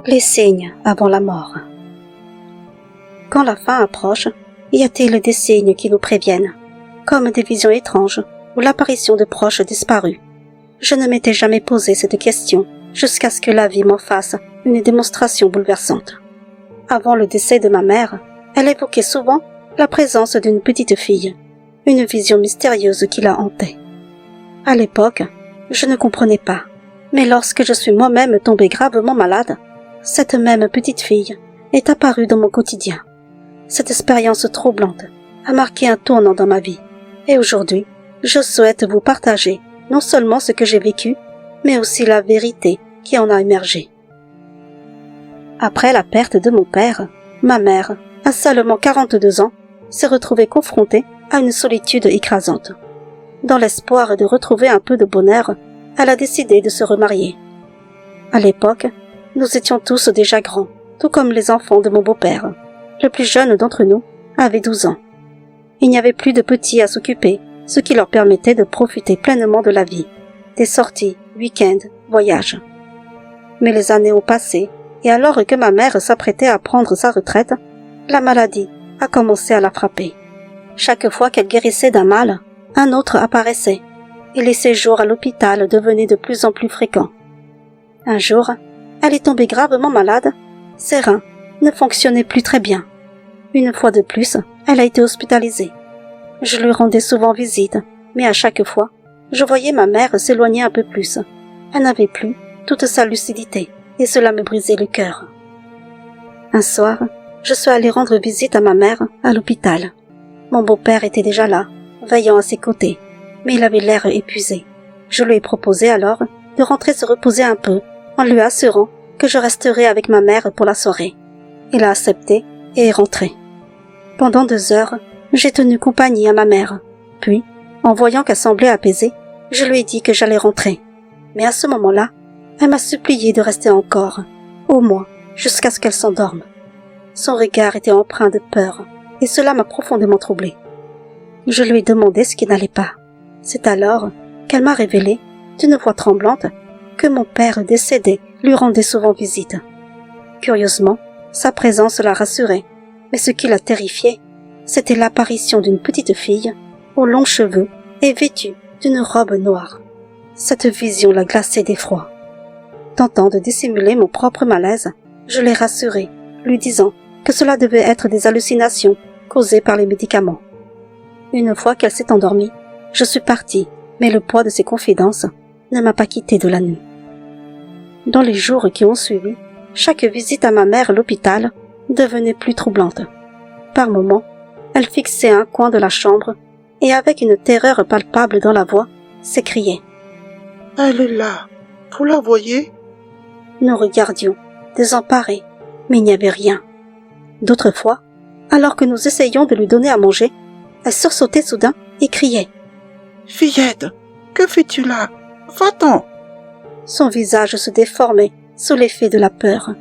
Les signes avant la mort. Quand la fin approche, y a-t-il des signes qui nous préviennent, comme des visions étranges ou l'apparition de proches disparus? Je ne m'étais jamais posé cette question jusqu'à ce que la vie m'en fasse une démonstration bouleversante. Avant le décès de ma mère, elle évoquait souvent la présence d'une petite fille, une vision mystérieuse qui la hantait. À l'époque, je ne comprenais pas, mais lorsque je suis moi-même tombée gravement malade, cette même petite fille est apparue dans mon quotidien. Cette expérience troublante a marqué un tournant dans ma vie, et aujourd'hui, je souhaite vous partager non seulement ce que j'ai vécu, mais aussi la vérité qui en a émergé. Après la perte de mon père, ma mère, à seulement 42 ans, s'est retrouvée confrontée à une solitude écrasante. Dans l'espoir de retrouver un peu de bonheur, elle a décidé de se remarier. À l'époque, nous étions tous déjà grands, tout comme les enfants de mon beau-père. Le plus jeune d'entre nous avait 12 ans. Il n'y avait plus de petits à s'occuper, ce qui leur permettait de profiter pleinement de la vie, des sorties, week-ends, voyages. Mais les années ont passé, et alors que ma mère s'apprêtait à prendre sa retraite, la maladie a commencé à la frapper. Chaque fois qu'elle guérissait d'un mal, un autre apparaissait, et les séjours à l'hôpital devenaient de plus en plus fréquents. Un jour, elle est tombée gravement malade, ses reins ne fonctionnaient plus très bien. Une fois de plus, elle a été hospitalisée. Je lui rendais souvent visite, mais à chaque fois, je voyais ma mère s'éloigner un peu plus. Elle n'avait plus toute sa lucidité, et cela me brisait le cœur. Un soir, je suis allée rendre visite à ma mère à l'hôpital. Mon beau-père était déjà là, veillant à ses côtés, mais il avait l'air épuisé. Je lui ai proposé alors de rentrer se reposer un peu, en lui assurant que je resterais avec ma mère pour la soirée. Il a accepté et est rentré. Pendant 2 heures, j'ai tenu compagnie à ma mère. Puis, en voyant qu'elle semblait apaisée, je lui ai dit que j'allais rentrer. Mais à ce moment-là, elle m'a supplié de rester encore, au moins jusqu'à ce qu'elle s'endorme. Son regard était empreint de peur, et cela m'a profondément troublée. Je lui ai demandé ce qui n'allait pas. C'est alors qu'elle m'a révélé, d'une voix tremblante, que mon père décédé lui rendait souvent visite. Curieusement, sa présence la rassurait, mais ce qui la terrifiait, c'était l'apparition d'une petite fille, aux longs cheveux et vêtue d'une robe noire. Cette vision la glaçait d'effroi. Tentant de dissimuler mon propre malaise, je l'ai rassurée, lui disant que cela devait être des hallucinations causées par les médicaments. Une fois qu'elle s'est endormie, je suis partie, mais le poids de ses confidences ne m'a pas quitté de la nuit. Dans les jours qui ont suivi, chaque visite à ma mère à l'hôpital devenait plus troublante. Par moments, elle fixait un coin de la chambre et avec une terreur palpable dans la voix, s'écriait « Elle est là, vous la voyez ?» Nous regardions, désemparés, mais il n'y avait rien. D'autres fois, alors que nous essayions de lui donner à manger, elle sursautait soudain et criait « Fillette, que fais-tu là? Va-t'en !» Son visage se déformait sous l'effet de la peur.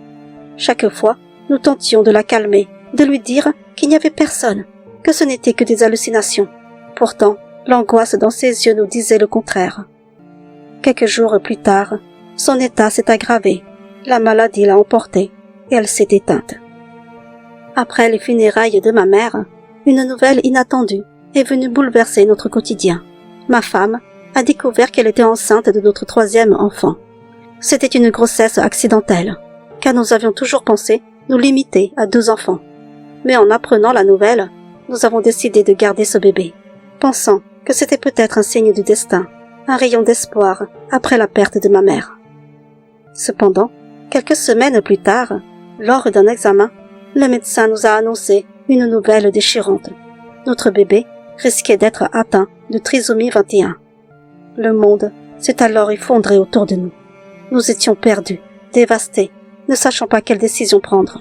Chaque fois, nous tentions de la calmer, de lui dire qu'il n'y avait personne, que ce n'était que des hallucinations. Pourtant, l'angoisse dans ses yeux nous disait le contraire. Quelques jours plus tard, son état s'est aggravé, la maladie l'a emportée et elle s'est éteinte. Après les funérailles de ma mère, une nouvelle inattendue est venue bouleverser notre quotidien. Ma femme a découvert qu'elle était enceinte de notre 3e enfant. C'était une grossesse accidentelle, car nous avions toujours pensé nous limiter à 2 enfants. Mais en apprenant la nouvelle, nous avons décidé de garder ce bébé, pensant que c'était peut-être un signe du destin, un rayon d'espoir après la perte de ma mère. Cependant, quelques semaines plus tard, lors d'un examen, le médecin nous a annoncé une nouvelle déchirante. Notre bébé risquait d'être atteint de trisomie 21. Le monde s'est alors effondré autour de nous. Nous étions perdus, dévastés, ne sachant pas quelle décision prendre.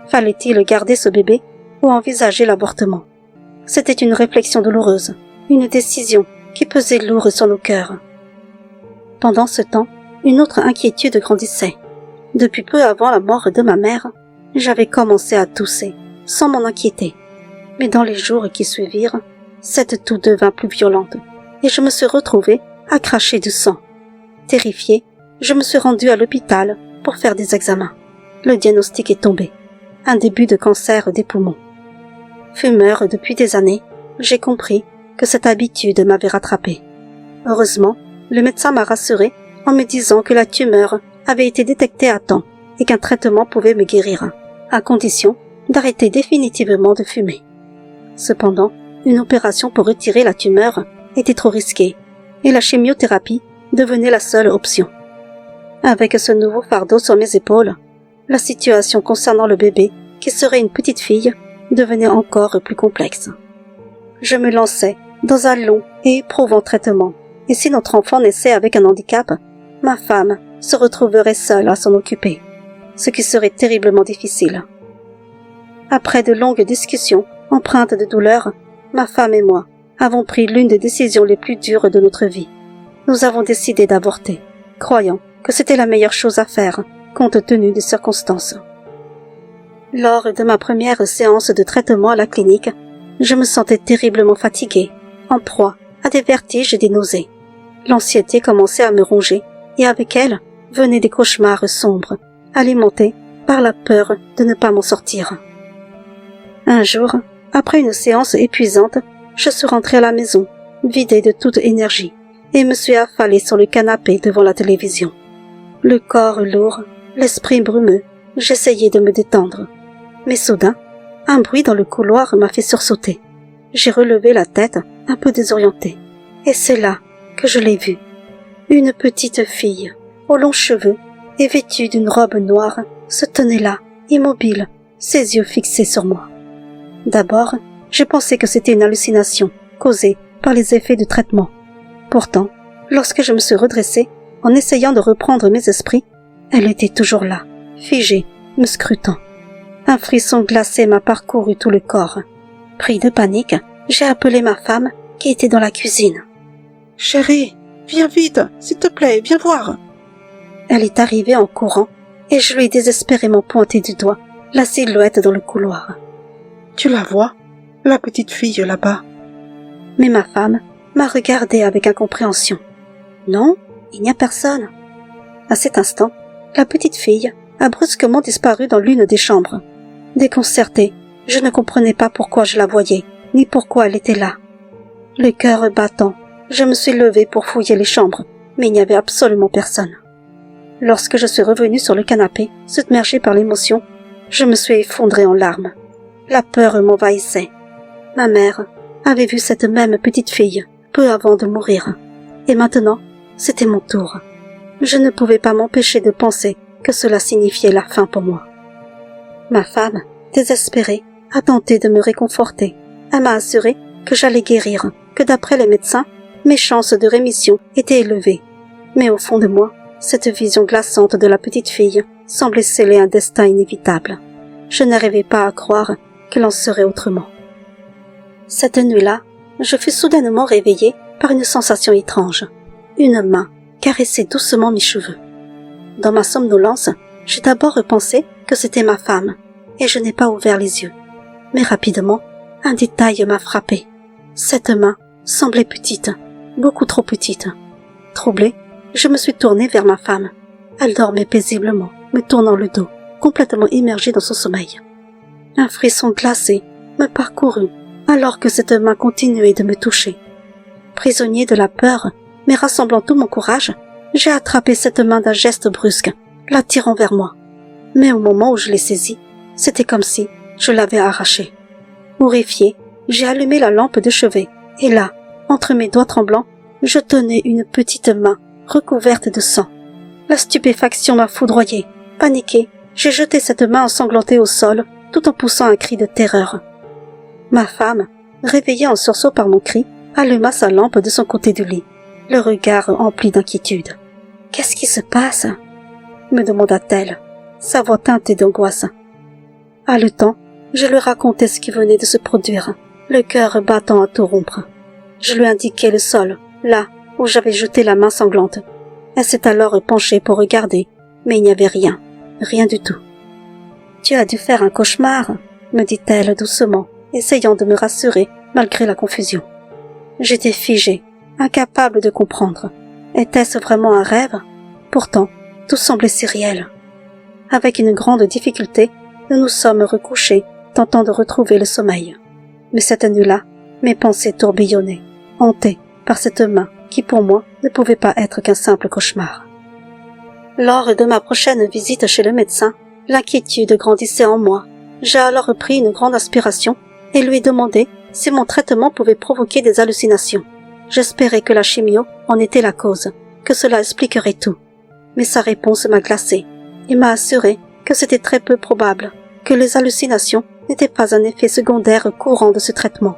Fallait-il garder ce bébé ou envisager l'avortement? C'était une réflexion douloureuse, une décision qui pesait lourd sur nos cœurs. Pendant ce temps, une autre inquiétude grandissait. Depuis peu avant la mort de ma mère, j'avais commencé à tousser, sans m'en inquiéter. Mais dans les jours qui suivirent, cette toux devint plus violente, et je me suis retrouvée à cracher du sang. Terrifiée, je me suis rendue à l'hôpital pour faire des examens. le diagnostic est tombé. Un début de cancer des poumons. Fumeur depuis des années, j'ai compris que cette habitude m'avait rattrapé. Heureusement, le médecin m'a rassuré en me disant que la tumeur avait été détectée à temps et qu'un traitement pouvait me guérir, à condition d'arrêter définitivement de fumer. Cependant, une opération pour retirer la tumeur était trop risquée et la chimiothérapie devenait la seule option. Avec ce nouveau fardeau sur mes épaules, la situation concernant le bébé, qui serait une petite fille, devenait encore plus complexe. Je me lançais dans un long et éprouvant traitement, et si notre enfant naissait avec un handicap, ma femme se retrouverait seule à s'en occuper, ce qui serait terriblement difficile. Après de longues discussions, empreintes de douleur, ma femme et moi avons pris l'une des décisions les plus dures de notre vie. Nous avons décidé d'avorter, croyant que c'était la meilleure chose à faire, compte tenu des circonstances. Lors de ma première séance de traitement à la clinique, je me sentais terriblement fatiguée, en proie à des vertiges et des nausées. L'anxiété commençait à me ronger, et avec elle venaient des cauchemars sombres, alimentés par la peur de ne pas m'en sortir. Un jour, après une séance épuisante, je suis rentrée à la maison, vidée de toute énergie, et me suis affalée sur le canapé devant la télévision. Le corps lourd, l'esprit brumeux, j'essayais de me détendre. Mais soudain, un bruit dans le couloir m'a fait sursauter. J'ai relevé la tête, un peu désorientée, et c'est là que je l'ai vue. Une petite fille, aux longs cheveux et vêtue d'une robe noire, se tenait là, immobile, ses yeux fixés sur moi. D'abord, j'ai pensé que c'était une hallucination, causée par les effets du traitement. Pourtant, lorsque je me suis redressée, en essayant de reprendre mes esprits, elle était toujours là, figée, me scrutant. Un frisson glacé m'a parcouru tout le corps. Pris de panique, j'ai appelé ma femme qui était dans la cuisine. « Chérie, viens vite, s'il te plaît, viens voir. » Elle est arrivée en courant et je lui ai désespérément pointé du doigt la silhouette dans le couloir. « Tu la vois, la petite fille là-bas ?» Mais ma femme m'a regardée avec incompréhension. « Non, il n'y a personne. » À cet instant, la petite fille a brusquement disparu dans l'une des chambres. Déconcertée, je ne comprenais pas pourquoi je la voyais, ni pourquoi elle était là. Le cœur battant, je me suis levée pour fouiller les chambres, mais il n'y avait absolument personne. Lorsque je suis revenue sur le canapé, submergée par l'émotion, je me suis effondrée en larmes. La peur m'envahissait. Ma mère avait vu cette même petite fille peu avant de mourir. Et maintenant, c'était mon tour. Je ne pouvais pas m'empêcher de penser que cela signifiait la fin pour moi. Ma femme, désespérée, a tenté de me réconforter. Elle m'a assuré que j'allais guérir, que d'après les médecins, mes chances de rémission étaient élevées. Mais au fond de moi, cette vision glaçante de la petite fille semblait sceller un destin inévitable. Je n'arrivais pas à croire qu'il en serait autrement. Cette nuit-là, je fus soudainement réveillée par une sensation étrange. Une main caressait doucement mes cheveux. Dans ma somnolence, j'ai d'abord repensé que c'était ma femme, et je n'ai pas ouvert les yeux. Mais rapidement, un détail m'a frappé. Cette main semblait petite, beaucoup trop petite. Troublée, je me suis tournée vers ma femme. Elle dormait paisiblement, me tournant le dos, complètement immergée dans son sommeil. Un frisson glacé me parcourut alors que cette main continuait de me toucher. Prisonnier de la peur, mais rassemblant tout mon courage, j'ai attrapé cette main d'un geste brusque, l'attirant vers moi. Mais au moment où je l'ai saisie, c'était comme si je l'avais arrachée. Horrifiée, j'ai allumé la lampe de chevet, et là, entre mes doigts tremblants, je tenais une petite main recouverte de sang. La stupéfaction m'a foudroyée. Paniquée, j'ai jeté cette main ensanglantée au sol, tout en poussant un cri de terreur. Ma femme, réveillée en sursaut par mon cri, alluma sa lampe de son côté du lit, le regard empli d'inquiétude. « Qu'est-ce qui se passe ?» me demanda-t-elle, sa voix teintée d'angoisse. Haletant, je lui racontai ce qui venait de se produire, le cœur battant à tout rompre. Je lui indiquai le sol, là où j'avais jeté la main sanglante. Elle s'est alors penchée pour regarder, mais il n'y avait rien, rien du tout. « Tu as dû faire un cauchemar » me dit-elle doucement, essayant de me rassurer malgré la confusion. J'étais figée, incapable de comprendre. Était-ce vraiment un rêve? Pourtant, tout semblait si réel. Avec une grande difficulté, nous nous sommes recouchés, tentant de retrouver le sommeil. Mais cette nuit-là, mes pensées tourbillonnaient, hantées par cette main qui pour moi ne pouvait pas être qu'un simple cauchemar. Lors de ma prochaine visite chez le médecin, l'inquiétude grandissait en moi. J'ai alors pris une grande inspiration et lui ai demandé si mon traitement pouvait provoquer des hallucinations. J'espérais que la chimio en était la cause, que cela expliquerait tout. Mais sa réponse m'a glacée. Il m'a assuré que c'était très peu probable, que les hallucinations n'étaient pas un effet secondaire courant de ce traitement.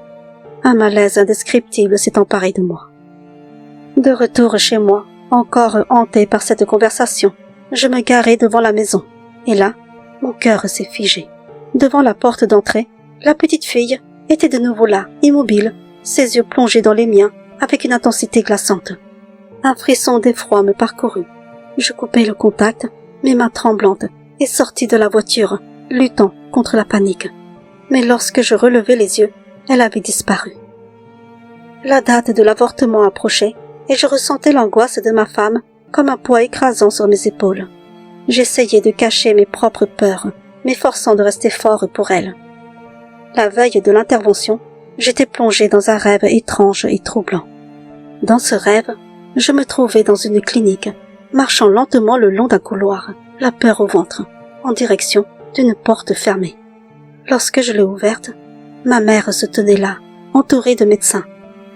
Un malaise indescriptible s'est emparé de moi. De retour chez moi, encore hanté par cette conversation, je me garai devant la maison. Et là, mon cœur s'est figé. Devant la porte d'entrée, la petite fille était de nouveau là, immobile, ses yeux plongés dans les miens avec une intensité glaçante. Un frisson d'effroi me parcourut. Je coupai le contact, mes mains tremblantes, et sortis de la voiture, luttant contre la panique. Mais lorsque je relevai les yeux, elle avait disparu. La date de l'avortement approchait, et je ressentais l'angoisse de ma femme comme un poids écrasant sur mes épaules. J'essayais de cacher mes propres peurs, m'efforçant de rester fort pour elle. La veille de l'intervention, j'étais plongé dans un rêve étrange et troublant. Dans ce rêve, je me trouvais dans une clinique, marchant lentement le long d'un couloir, la peur au ventre, en direction d'une porte fermée. Lorsque je l'ai ouverte, ma mère se tenait là, entourée de médecins.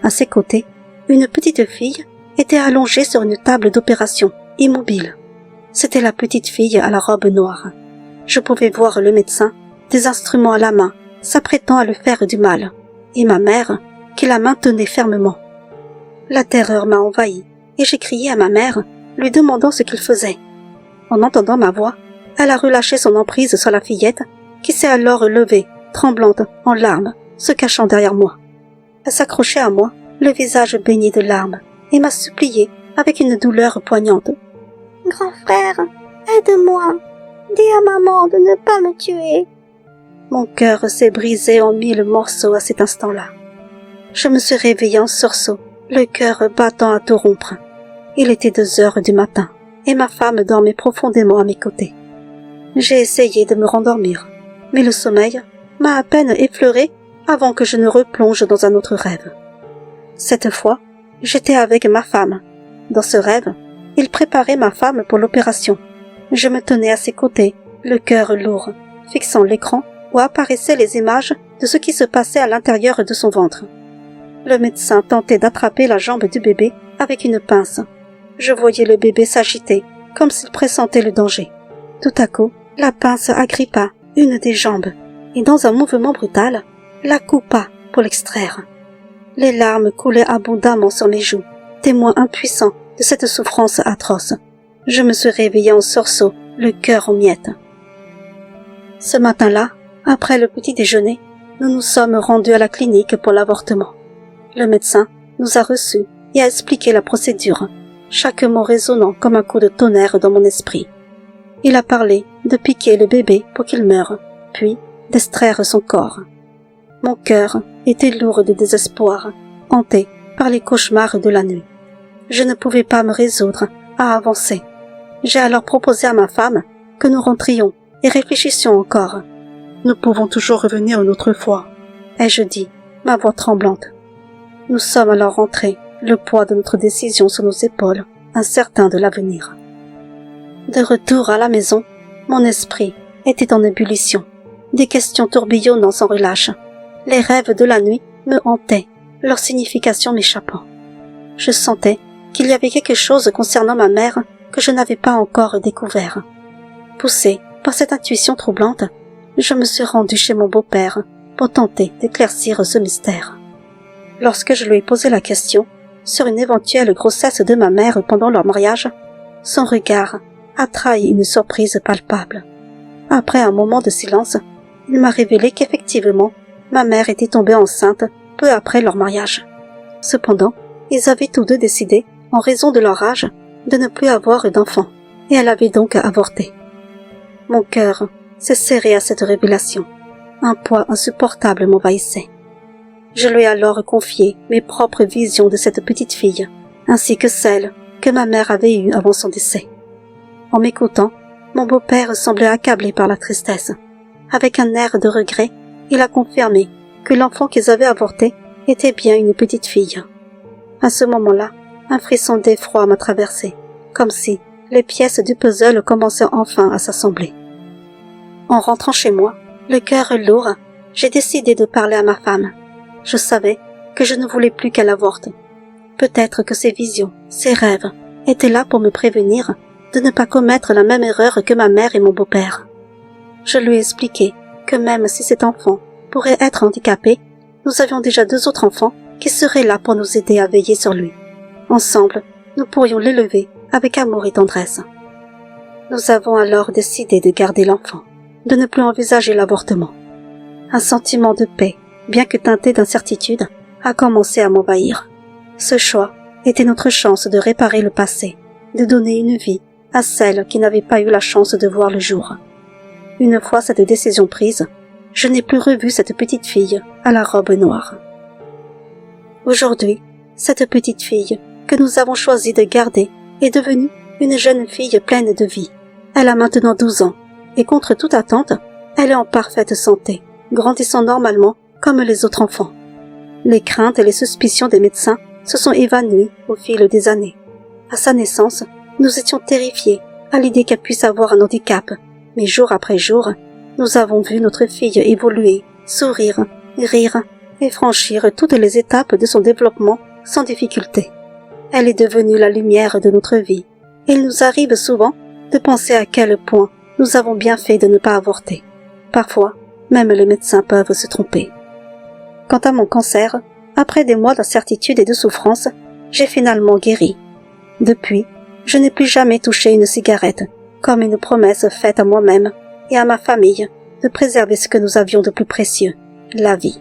À ses côtés, une petite fille était allongée sur une table d'opération, immobile. C'était la petite fille à la robe noire. Je pouvais voir le médecin, des instruments à la main, s'apprêtant à lui faire du mal, et ma mère, qui la maintenait fermement. La terreur m'a envahi, et j'ai crié à ma mère, lui demandant ce qu'il faisait. En entendant ma voix, elle a relâché son emprise sur la fillette, qui s'est alors levée, tremblante, en larmes, se cachant derrière moi. Elle s'accrochait à moi, le visage baigné de larmes, et m'a supplié avec une douleur poignante. « Grand frère, aide-moi, dis à maman de ne pas me tuer. » Mon cœur s'est brisé en 1000 morceaux à cet instant-là. Je me suis réveillée en sursaut, le cœur battant à tout rompre. Il était 2 heures du matin, et ma femme dormait profondément à mes côtés. J'ai essayé de me rendormir, mais le sommeil m'a à peine effleuré avant que je ne replonge dans un autre rêve. Cette fois, j'étais avec ma femme. Dans ce rêve, il préparait ma femme pour l'opération. Je me tenais à ses côtés, le cœur lourd, fixant l'écran où apparaissaient les images de ce qui se passait à l'intérieur de son ventre. Le médecin tentait d'attraper la jambe du bébé avec une pince. Je voyais le bébé s'agiter, comme s'il pressentait le danger. Tout à coup, la pince agrippa une des jambes, et dans un mouvement brutal, la coupa pour l'extraire. Les larmes coulaient abondamment sur mes joues, témoin impuissant de cette souffrance atroce. Je me suis réveillée en sursaut, le cœur en miettes. Ce matin-là, après le petit déjeuner, nous nous sommes rendus à la clinique pour l'avortement. Le médecin nous a reçus et a expliqué la procédure, chaque mot résonnant comme un coup de tonnerre dans mon esprit. Il a parlé de piquer le bébé pour qu'il meure, puis d'extraire son corps. Mon cœur était lourd de désespoir, hanté par les cauchemars de la nuit. Je ne pouvais pas me résoudre à avancer. J'ai alors proposé à ma femme que nous rentrions et réfléchissions encore. Nous pouvons toujours revenir une autre fois, ai-je dit, ma voix tremblante. Nous sommes alors rentrés, le poids de notre décision sur nos épaules, incertains de l'avenir. De retour à la maison, mon esprit était en ébullition. Des questions tourbillonnant sans relâche. Les rêves de la nuit me hantaient, leur signification m'échappant. Je sentais qu'il y avait quelque chose concernant ma mère que je n'avais pas encore découvert. Poussée par cette intuition troublante, je me suis rendue chez mon beau-père pour tenter d'éclaircir ce mystère. Lorsque je lui ai posé la question sur une éventuelle grossesse de ma mère pendant leur mariage, son regard a trahi une surprise palpable. Après un moment de silence, il m'a révélé qu'effectivement, ma mère était tombée enceinte peu après leur mariage. Cependant, ils avaient tous deux décidé, en raison de leur âge, de ne plus avoir d'enfant, et elle avait donc avorté. Mon cœur s'est serré à cette révélation. Un poids insupportable m'envahissait. Je lui ai alors confié mes propres visions de cette petite fille, ainsi que celles que ma mère avait eues avant son décès. En m'écoutant, Mon beau-père semblait accablé par la tristesse. Avec un air de regret, il a confirmé que l'enfant qu'ils avaient avorté était bien une petite fille. À ce moment-là, un frisson d'effroi m'a traversé, comme si les pièces du puzzle commençaient enfin à s'assembler. En rentrant chez moi, le cœur lourd, j'ai décidé de parler à ma femme. Je savais que je ne voulais plus qu'elle avorte. Peut-être que ses visions, ses rêves, étaient là pour me prévenir de ne pas commettre la même erreur que ma mère et mon beau-père. Je lui ai expliqué que même si cet enfant pourrait être handicapé, nous avions déjà 2 autres enfants qui seraient là pour nous aider à veiller sur lui. Ensemble, nous pourrions l'élever avec amour et tendresse. Nous avons alors décidé de garder l'enfant, de ne plus envisager l'avortement. Un sentiment de paix, bien que teinté d'incertitude, a commencé à m'envahir. Ce choix était notre chance de réparer le passé, de donner une vie à celle qui n'avait pas eu la chance de voir le jour. Une fois cette décision prise, je n'ai plus revu cette petite fille à la robe noire. Aujourd'hui, cette petite fille que nous avons choisi de garder est devenue une jeune fille pleine de vie. Elle a maintenant 12 ans et contre toute attente, elle est en parfaite santé, grandissant normalement comme les autres enfants. Les craintes et les suspicions des médecins se sont évanouies au fil des années. À sa naissance, nous étions terrifiés à l'idée qu'elle puisse avoir un handicap, mais jour après jour, nous avons vu notre fille évoluer, sourire, rire et franchir toutes les étapes de son développement sans difficulté. Elle est devenue la lumière de notre vie, et il nous arrive souvent de penser à quel point nous avons bien fait de ne pas avorter. Parfois, même les médecins peuvent se tromper. Quant à mon cancer, après des mois d'incertitude et de souffrance, j'ai finalement guéri. Depuis, je n'ai plus jamais touché une cigarette, comme une promesse faite à moi-même et à ma famille de préserver ce que nous avions de plus précieux, la vie.